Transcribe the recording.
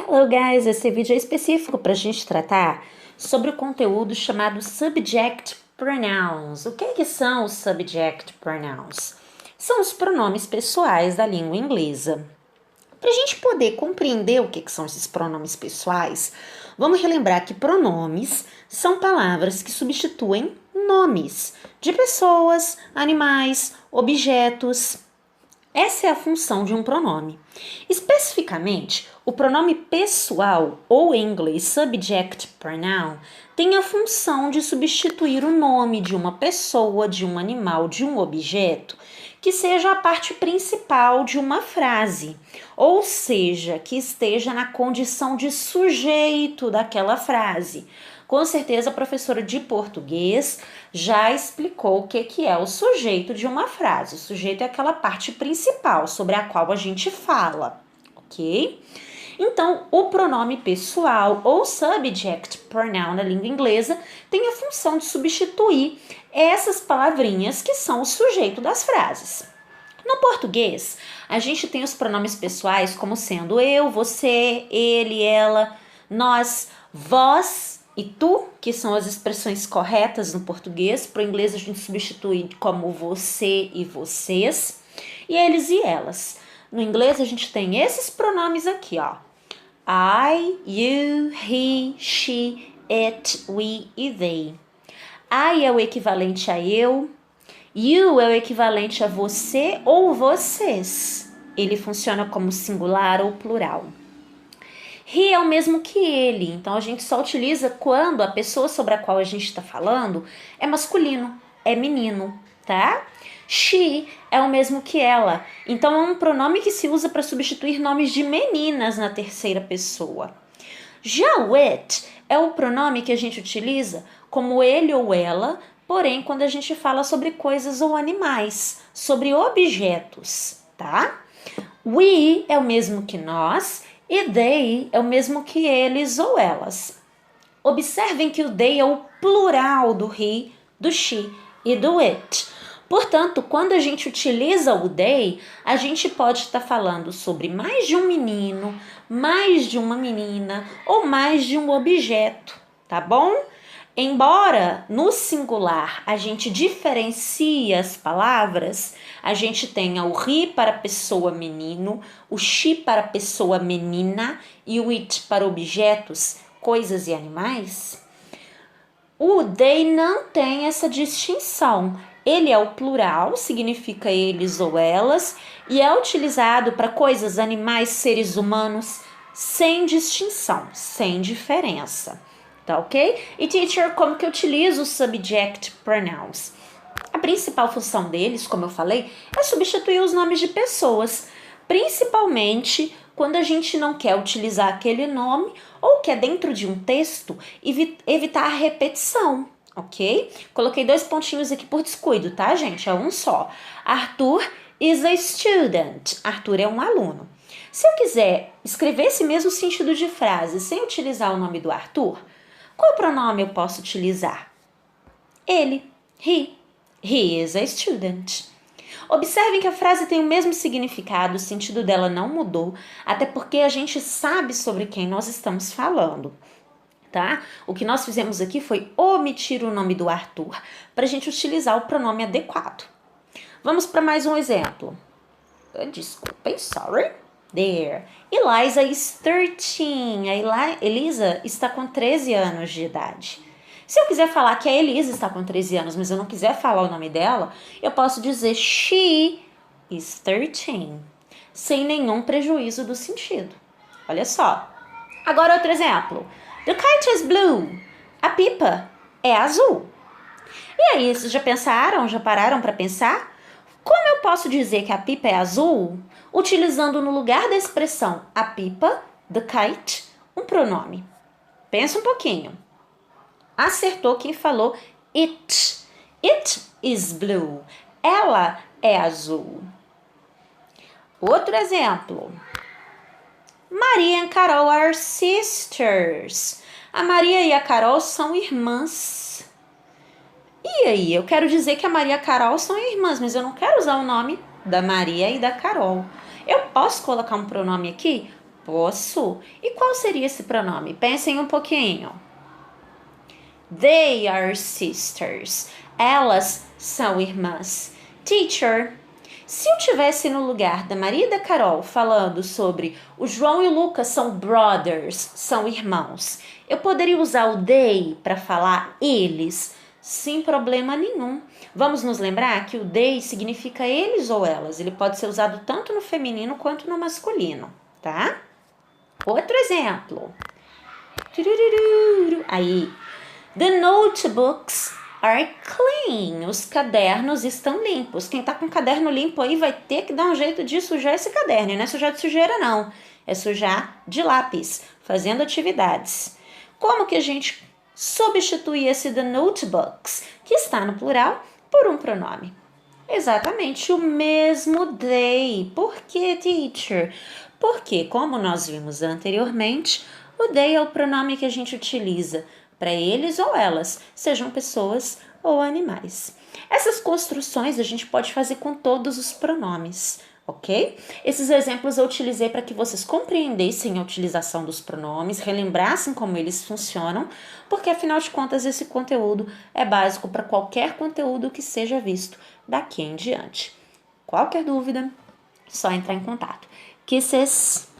Hello guys, esse vídeo é específico para a gente tratar sobre o conteúdo chamado Subject Pronouns. O que são os Subject Pronouns? São os pronomes pessoais da língua inglesa. Para a gente poder compreender o que são esses pronomes pessoais, vamos relembrar que pronomes são palavras que substituem nomes de pessoas, animais, objetos. Essa é a função de um pronome. Especificamente, o pronome pessoal, ou em inglês subject pronoun, tem a função de substituir o nome de uma pessoa, de um animal, de um objeto, que seja a parte principal de uma frase, ou seja, que esteja na condição de sujeito daquela frase. Com certeza a professora de português já explicou o que é o sujeito de uma frase. O sujeito é aquela parte principal sobre a qual a gente fala, ok? Então, o pronome pessoal ou subject pronoun na língua inglesa tem a função de substituir essas palavrinhas que são o sujeito das frases. No português, a gente tem os pronomes pessoais como sendo eu, você, ele, ela, nós, vós e tu, que são as expressões corretas no português. Para o inglês a gente substitui como você e vocês, e eles e elas. No inglês a gente tem esses pronomes aqui, ó. I, you, he, she, it, we e they. I é o equivalente a eu, you é o equivalente a você ou vocês. Ele funciona como singular ou plural. He é o mesmo que ele, então a gente só utiliza quando a pessoa sobre a qual a gente está falando é masculino, é menino, tá? She é o mesmo que ela, então é um pronome que se usa para substituir nomes de meninas na terceira pessoa. Já o it é o pronome que a gente utiliza como ele ou ela, porém quando a gente fala sobre coisas ou animais, sobre objetos, tá? We é o mesmo que nós e they é o mesmo que eles ou elas. Observem que o they é o plural do he, do she e do it. Portanto, quando a gente utiliza o they, a gente pode estar falando sobre mais de um menino, mais de uma menina ou mais de um objeto, tá bom? Embora no singular a gente diferencie as palavras, a gente tenha o he para a pessoa menino, o she para a pessoa menina e o it para objetos, coisas e animais, o they não tem essa distinção. Ele é o plural, significa eles ou elas, e é utilizado para coisas, animais, seres humanos, sem distinção, sem diferença. Tá ok? E teacher, como que eu utilizo os subject pronouns? A principal função deles, como eu falei, é substituir os nomes de pessoas, principalmente quando a gente não quer utilizar aquele nome ou quer dentro de um texto evitar a repetição, ok? Coloquei 2 pontinhos aqui por descuido, tá, gente? É um só. Arthur is a student. Arthur é um aluno. Se eu quiser escrever esse mesmo sentido de frase sem utilizar o nome do Arthur, qual pronome eu posso utilizar? Ele, he. He is a student. Observem que a frase tem o mesmo significado, o sentido dela não mudou, até porque a gente sabe sobre quem nós estamos falando, tá? O que nós fizemos aqui foi omitir o nome do Arthur para a gente utilizar o pronome adequado. Vamos para mais um exemplo. Desculpem, sorry. There. Eliza is 13. A Elisa está com 13 anos de idade. Se eu quiser falar que a Elisa está com 13 anos, mas eu não quiser falar o nome dela, eu posso dizer she is 13, sem nenhum prejuízo do sentido. Olha só. Agora outro exemplo. The kite is blue. A pipa é azul. E aí, vocês já pensaram, já pararam para pensar? Como eu posso dizer que a pipa é azul, utilizando no lugar da expressão a pipa, the kite, um pronome? Pensa um pouquinho. Acertou quem falou it. It is blue. Ela é azul. Outro exemplo. Maria and Carol are sisters. A Maria e a Carol são irmãs. E aí, eu quero dizer que a Maria e a Carol são irmãs, mas eu não quero usar o nome da Maria e da Carol. Eu posso colocar um pronome aqui? Posso. E qual seria esse pronome? Pensem um pouquinho. They are sisters. Elas são irmãs. Teacher. Se eu tivesse no lugar da Maria e da Carol falando sobre o João e o Lucas são brothers, são irmãos, eu poderia usar o they para falar eles, sem problema nenhum. Vamos nos lembrar que o they significa eles ou elas. Ele pode ser usado tanto no feminino quanto no masculino, tá? Outro exemplo. Aí. The notebooks are clean. Os cadernos estão limpos. Quem tá com o caderno limpo aí vai ter que dar um jeito de sujar esse caderno. E não é sujar de sujeira, não. É sujar de lápis, fazendo atividades. Como que a gente substitui esse the notebooks, que está no plural, por um pronome? Exatamente o mesmo they. Por que, teacher? Porque, como nós vimos anteriormente, o they é o pronome que a gente utiliza para eles ou elas, sejam pessoas ou animais. Essas construções a gente pode fazer com todos os pronomes, ok? Esses exemplos eu utilizei para que vocês compreendessem a utilização dos pronomes, relembrassem como eles funcionam, porque afinal de contas esse conteúdo é básico para qualquer conteúdo que seja visto daqui em diante. Qualquer dúvida, só entrar em contato. Kisses!